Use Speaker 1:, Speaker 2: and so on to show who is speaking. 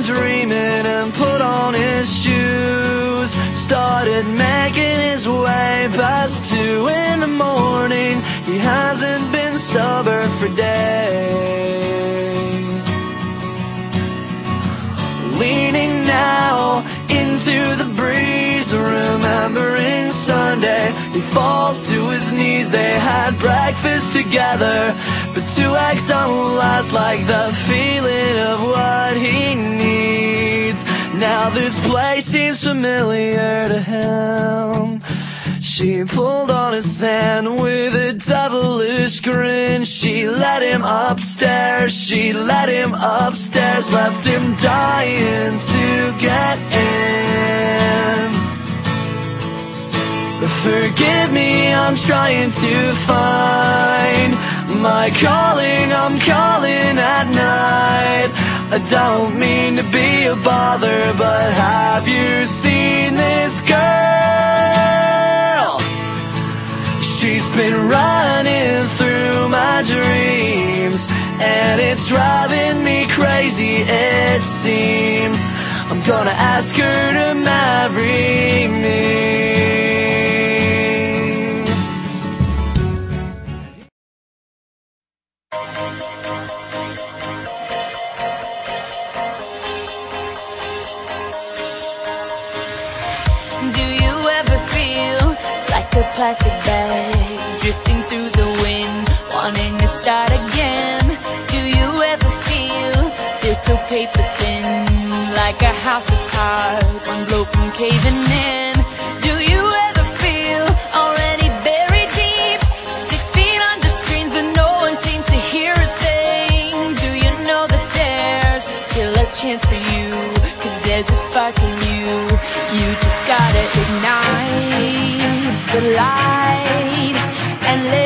Speaker 1: dreaming and put on his shoes. Started making his way past 2 in the morning. He hasn't been sober for days. Leaning now into the breeze, remembering Sunday, he falls to his knees. They had breakfast together, but 2 eggs don't last like the feeling of what he needs. Now this place seems familiar to him. She pulled on his hand with a devilish grin. She let him upstairs, she let him upstairs, left him dying to get in. Forgive me, I'm trying to find my calling, I'm calling at night. I don't mean to be a bother, but have you seen this girl? She's been running through my dreams, and it's driving me crazy, it seems. I'm gonna ask her to marry me.
Speaker 2: Plastic bag drifting through the wind, wanting to start again. Do you ever feel so paper thin, like a house of cards, one blow from caving in? Do you ever feel already buried deep, 6 feet under screens, but no one seems to hear a thing? Do you know that there's still a chance for you, 'cause there's a spark in you. You just gotta ignite the light and let